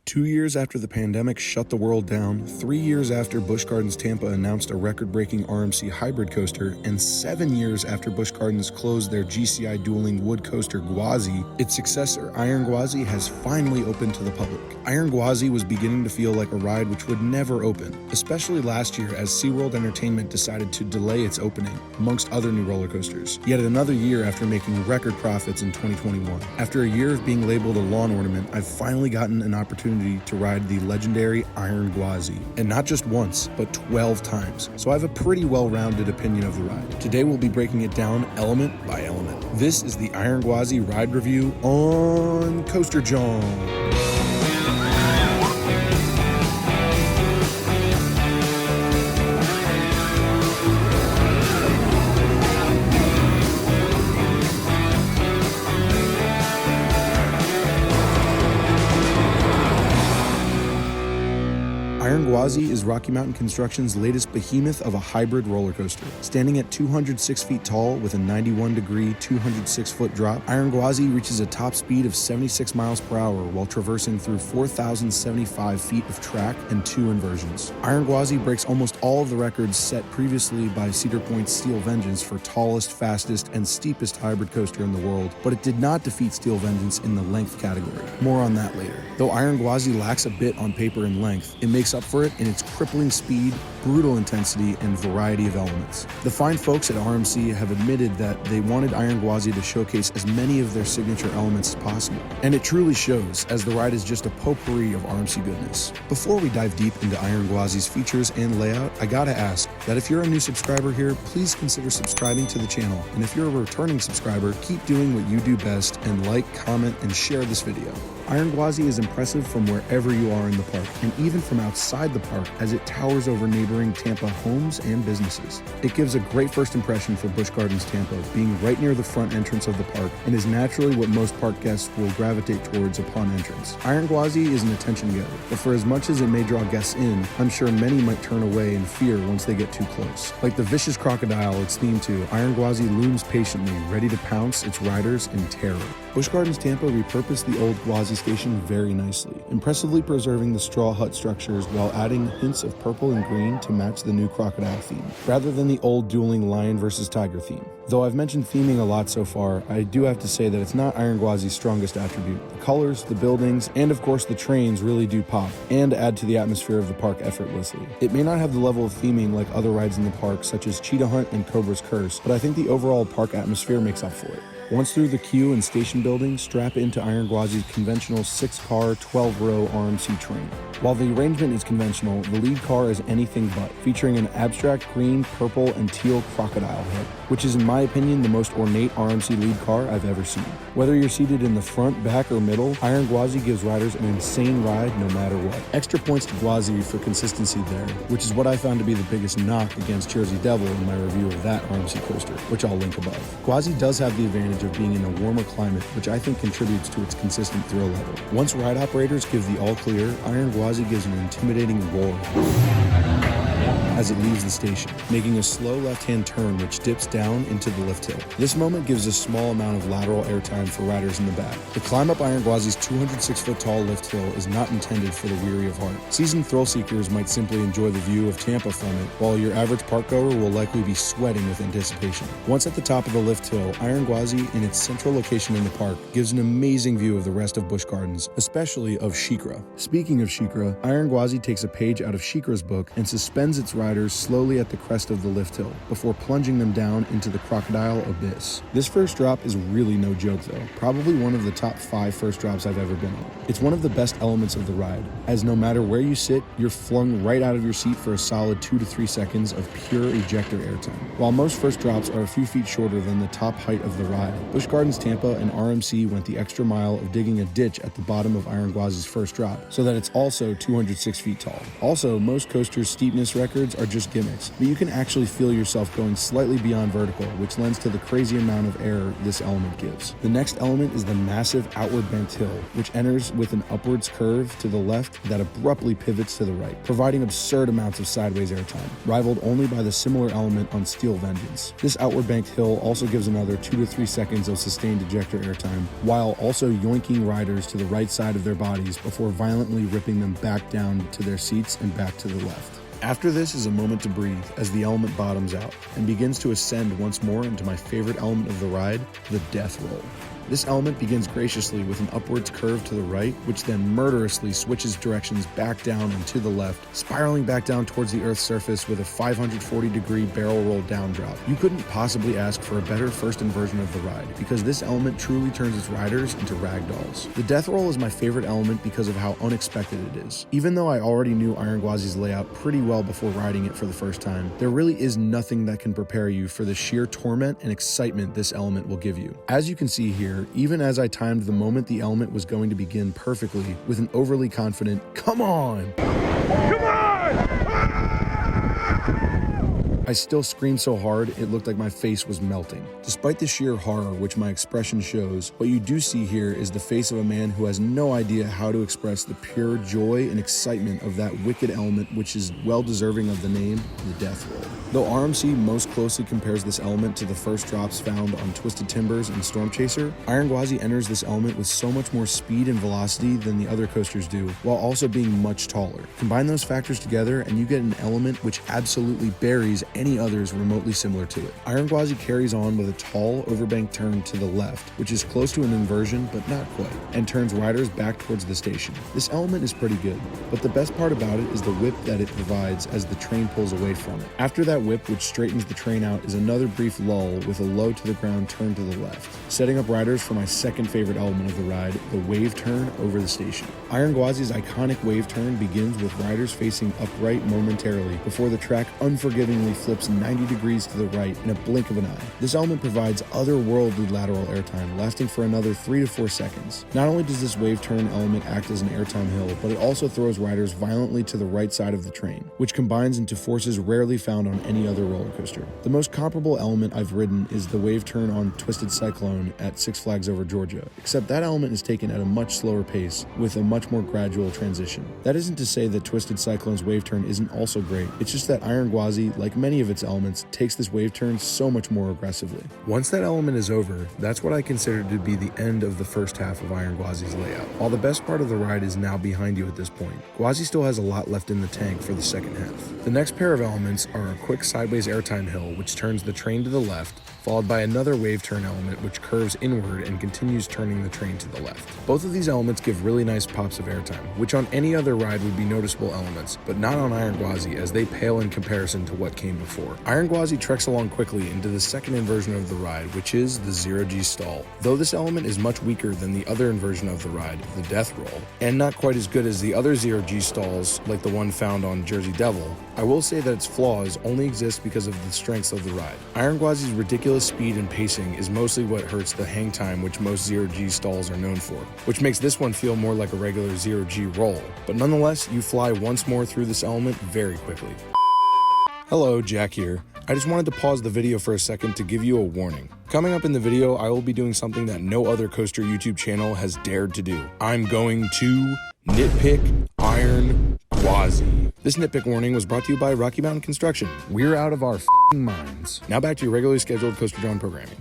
2 years after the pandemic shut the world down, 3 years after Busch Gardens Tampa announced a record-breaking RMC hybrid coaster, and 7 years after Busch Gardens closed their GCI dueling wood coaster Gwazi, its successor Iron Gwazi has finally opened to the public. Iron Gwazi was beginning to feel like a ride which would never open, especially last year as SeaWorld Entertainment decided to delay its opening, amongst other new roller coasters. Yet another year after making record profits in 2021. After a year of being labeled a lawn ornament, I've finally gotten an opportunity to ride the legendary Iron Gwazi, and not just once, but 12 times, so I have a pretty well-rounded opinion of the ride. Today we'll be breaking it down element by element. This is the Iron Gwazi ride review on Coaster Jawn. Iron Gwazi is Rocky Mountain Construction's latest behemoth of a hybrid roller coaster. Standing at 206 feet tall with a 91-degree, 206-foot drop, Iron Gwazi reaches a top speed of 76 miles per hour while traversing through 4,075 feet of track and 2 inversions. Iron Gwazi breaks almost all of the records set previously by Cedar Point's Steel Vengeance for tallest, fastest, and steepest hybrid coaster in the world, but it did not defeat Steel Vengeance in the length category. More on that later. Though Iron Gwazi lacks a bit on paper in length, it makes up for it in its crippling speed, brutal intensity, and variety of elements. The fine folks at RMC have admitted that they wanted Iron Gwazi to showcase as many of their signature elements as possible, and it truly shows, as the ride is just a potpourri of RMC goodness. Before we dive deep into Iron Gwazi's features and layout, I gotta ask that if you're a new subscriber here, please consider subscribing to the channel, and if you're a returning subscriber, keep doing what you do best and like, comment, and share this video. Iron Gwazi is impressive from wherever you are in the park, and even from outside the park as it towers over neighboring Tampa homes and businesses. It gives a great first impression for Busch Gardens Tampa, being right near the front entrance of the park, and is naturally what most park guests will gravitate towards upon entrance. Iron Gwazi is an attention getter, but for as much as it may draw guests in, I'm sure many might turn away in fear once they get too close. Like the vicious crocodile it's themed to, Iron Gwazi looms patiently, ready to pounce its riders in terror. Busch Gardens Tampa repurposed the old Gwazi station very nicely, impressively preserving the straw hut structures while adding hints of purple and green to match the new crocodile theme, rather than the old dueling lion versus tiger theme. Though I've mentioned theming a lot so far, I do have to say that it's not Iron Gwazi's strongest attribute. The colors, the buildings, and of course the trains really do pop, and add to the atmosphere of the park effortlessly. It may not have the level of theming like other rides in the park, such as Cheetah Hunt and Cobra's Curse, but I think the overall park atmosphere makes up for it. Once through the queue and station building, strap into Iron Gwazi's conventional 6-car, 12-row RMC train. While the arrangement is conventional, the lead car is anything but, featuring an abstract green, purple, and teal crocodile head, which is in my opinion the most ornate RMC lead car I've ever seen. Whether you're seated in the front, back, or middle, Iron Gwazi gives riders an insane ride no matter what. Extra points to Gwazi for consistency there, which is what I found to be the biggest knock against Jersey Devil in my review of that RMC coaster, which I'll link above. Gwazi does have the advantage of being in a warmer climate, which I think contributes to its consistent thrill level. Once ride operators give the all clear, Iron Gwazi gives an intimidating roar as it leaves the station, making a slow left-hand turn which dips down into the lift hill. This moment gives a small amount of lateral airtime for riders in the back. The climb up Iron Gwazi's 206-foot tall lift hill is not intended for the weary of heart. Seasoned thrill seekers might simply enjoy the view of Tampa from it, while your average park goer will likely be sweating with anticipation. Once at the top of the lift hill, Iron Gwazi, in its central location in the park, gives an amazing view of the rest of Busch Gardens, especially of SheiKra. Speaking of SheiKra, Iron Gwazi takes a page out of SheiKra's book and suspends its riders slowly at the crest of the lift hill, before plunging them down into the crocodile abyss. This first drop is really no joke though, probably one of the top 5 first drops I've ever been on. It's one of the best elements of the ride, as no matter where you sit, you're flung right out of your seat for a solid 2 to 3 seconds of pure ejector airtime. While most first drops are a few feet shorter than the top height of the ride, Busch Gardens Tampa and RMC went the extra mile of digging a ditch at the bottom of Iron Gwazi's first drop, so that it's also 206 feet tall. Also, most coasters' steepness records records are just gimmicks, but you can actually feel yourself going slightly beyond vertical, which lends to the crazy amount of air this element gives. The next element is the massive outward banked hill, which enters with an upwards curve to the left that abruptly pivots to the right, providing absurd amounts of sideways airtime, rivaled only by the similar element on Steel Vengeance. This outward banked hill also gives another 2 to 3 seconds of sustained ejector airtime, while also yoinking riders to the right side of their bodies before violently ripping them back down to their seats and back to the left. After this is a moment to breathe as the element bottoms out and begins to ascend once more into my favorite element of the ride, the death roll. This element begins graciously with an upwards curve to the right, which then murderously switches directions back down and to the left, spiraling back down towards the Earth's surface with a 540-degree barrel roll down drop. You couldn't possibly ask for a better first inversion of the ride, because this element truly turns its riders into ragdolls. The death roll is my favorite element because of how unexpected it is. Even though I already knew Iron Gwazi's layout pretty well before riding it for the first time, there really is nothing that can prepare you for the sheer torment and excitement this element will give you. As you can see here, even as I timed the moment the element was going to begin perfectly with an overly confident, "Come on! Come on!" I still screamed so hard it looked like my face was melting. Despite the sheer horror which my expression shows, what you do see here is the face of a man who has no idea how to express the pure joy and excitement of that wicked element, which is well deserving of the name, the death roll. Though RMC most closely compares this element to the first drops found on Twisted Timbers and Storm Chaser, Iron Gwazi enters this element with so much more speed and velocity than the other coasters do, while also being much taller. Combine those factors together and you get an element which absolutely buries any others remotely similar to it. Iron Gwazi carries on with a tall overbanked turn to the left, which is close to an inversion but not quite, and turns riders back towards the station. This element is pretty good, but the best part about it is the whip that it provides as the train pulls away from it. After that whip, which straightens the train out, is another brief lull with a low to the ground turn to the left, setting up riders for my second favorite element of the ride, the Waveturn over the station. Iron Gwazi's iconic Waveturn begins with riders facing upright momentarily before the track unforgivingly flips 90 degrees to the right in a blink of an eye. This element provides otherworldly lateral airtime, lasting for another 3 to 4 seconds. Not only does this Waveturn element act as an airtime hill, but it also throws riders violently to the right side of the train, which combines into forces rarely found on any other roller coaster. The most comparable element I've ridden is the Waveturn on Twisted Cyclone at Six Flags Over Georgia, except that element is taken at a much slower pace with a much more gradual transition. That isn't to say that Twisted Cyclone's Waveturn isn't also great, it's just that Iron Gwazi, like many of its elements, takes this Waveturn so much more aggressively. Once that element is over, that's what I consider to be the end of the first half of Iron Gwazi's layout. While the best part of the ride is now behind you at this point, Gwazi still has a lot left in the tank for the second half. The next pair of elements are a quick sideways airtime hill, which turns the train to the left, followed by another Waveturn element which curves inward and continues turning the train to the left. Both of these elements give really nice pops of airtime, which on any other ride would be noticeable elements, but not on Iron Gwazi, as they pale in comparison to what came before. Iron Gwazi treks along quickly into the second inversion of the ride, which is the zero-G stall. Though this element is much weaker than the other inversion of the ride, the death roll, and not quite as good as the other zero-G stalls like the one found on Jersey Devil, I will say that its flaws only exist because of the strengths of the ride. Iron Gwazi's ridiculous speed and pacing is mostly what hurts the hang time which most zero-G stalls are known for, which makes this one feel more like a regular zero-G roll. But nonetheless, you fly once more through this element very quickly. Hello, Jack here. I just wanted to pause the video for a second to give you a warning. Coming up in the video, I will be doing something that no other coaster YouTube channel has dared to do. I'm going to nitpick Iron Gwazi. This nitpick warning was brought to you by Rocky Mountain Construction. We're out of our f***ing minds. Now back to your regularly scheduled Coaster Jawn programming.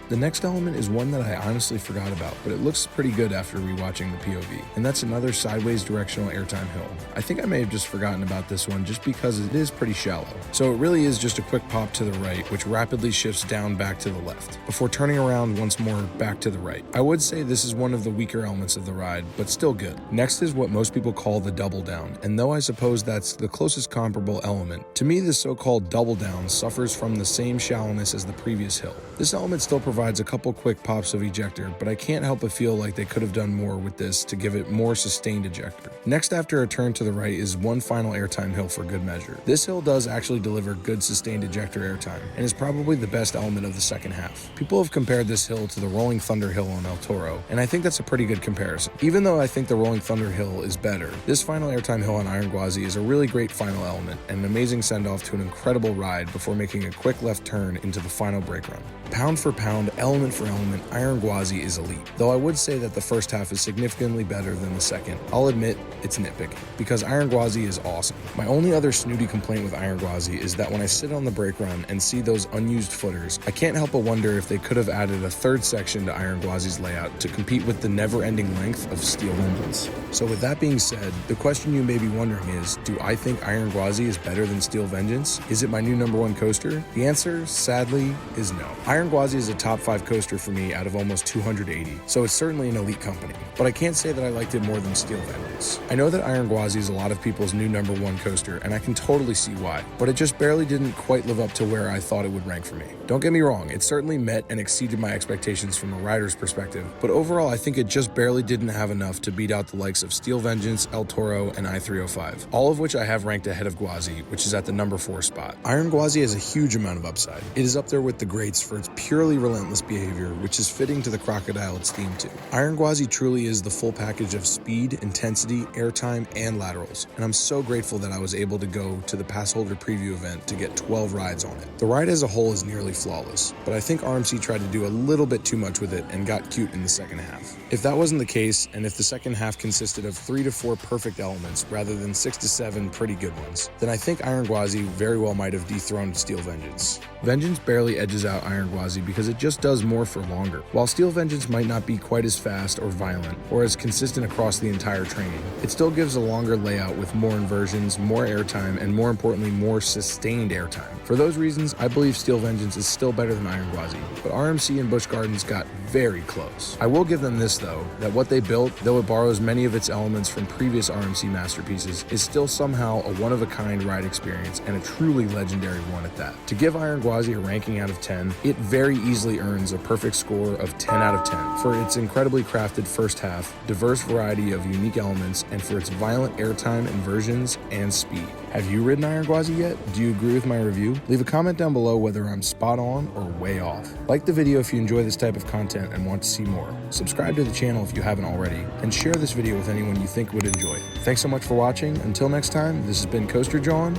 The next element is one that I honestly forgot about, but it looks pretty good after rewatching the POV, and that's another sideways directional airtime hill. I think I may have just forgotten about this one just because it is pretty shallow. So it really is just a quick pop to the right, which rapidly shifts down back to the left, before turning around once more back to the right. I would say this is one of the weaker elements of the ride, but still good. Next is what most people call the double down, and though I suppose that's the closest comparable element, to me the so-called double down suffers from the same shallowness as the previous hill. This element still provides provides a couple quick pops of ejector, but I can't help but feel like they could have done more with this to give it more sustained ejector. Next after a turn to the right is one final airtime hill for good measure. This hill does actually deliver good sustained ejector airtime, and is probably the best element of the second half. People have compared this hill to the Rolling Thunder hill on El Toro, and I think that's a pretty good comparison. Even though I think the Rolling Thunder hill is better, this final airtime hill on Iron Gwazi is a really great final element, and an amazing send-off to an incredible ride before making a quick left turn into the final brake run. Pound for pound, element for element, Iron Gwazi is elite. Though I would say that the first half is significantly better than the second, I'll admit it's nitpicking, because Iron Gwazi is awesome. My only other snooty complaint with Iron Gwazi is that when I sit on the brake run and see those unused footers, I can't help but wonder if they could have added a third section to Iron Gwazi's layout to compete with the never-ending length of Steel Vengeance. So with that being said, the question you may be wondering is, do I think Iron Gwazi is better than Steel Vengeance? Is it my new #1 coaster? The answer, sadly, is no. Iron Gwazi is a top 5 coaster for me out of almost 280, so it's certainly an elite company. But I can't say that I liked it more than Steel Vengeance. I know that Iron Gwazi is a lot of people's new #1 coaster, and I can totally see why, but it just barely didn't quite live up to where I thought it would rank for me. Don't get me wrong, it certainly met and exceeded my expectations from a rider's perspective, but overall I think it just barely didn't have enough to beat out the likes of Steel Vengeance, El Toro, and I-305, all of which I have ranked ahead of Gwazi, which is at the #4 spot. Iron Gwazi has a huge amount of upside. It is up there with the greats for its purely relentless behavior, which is fitting to the crocodile it's themed to. Iron Gwazi truly is the full package of speed, intensity, airtime, and laterals, and I'm so grateful that I was able to go to the pass holder preview event to get 12 rides on it. The ride as a whole is nearly flawless, but I think RMC tried to do a little bit too much with it and got cute in the second half. If that wasn't the case, and if the second half consisted of 3 to 4 perfect elements rather than 6 to 7 pretty good ones, then I think Iron Gwazi very well might have dethroned Steel Vengeance. Vengeance barely edges out Iron Gwazi because it just does more for longer. While Steel Vengeance might not be quite as fast or violent, or as consistent across the entire training, it still gives a longer layout with more inversions, more airtime, and more importantly, more sustained airtime. For those reasons, I believe Steel Vengeance is still better than Iron Gwazi, but RMC and Busch Gardens got very close. I will give them this though, that what they built, though it borrows many of its elements from previous RMC masterpieces, is still somehow a one-of-a-kind ride experience, and a truly legendary one at that. To give Iron Gwazi a ranking out of 10, it very easily earns a perfect score of 10 out of 10 for its incredibly crafted first half, diverse variety of unique elements, and for its violent airtime, inversions, and speed. Have you ridden Iron Gwazi yet? Do you agree with my review? Leave a comment down below whether I'm spot on or way off. Like the video if you enjoy this type of content and want to see more. Subscribe to the channel if you haven't already, and share this video with anyone you think would enjoy it. Thanks so much for watching. Until next time, this has been Coaster Jawn.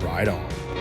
Ride on.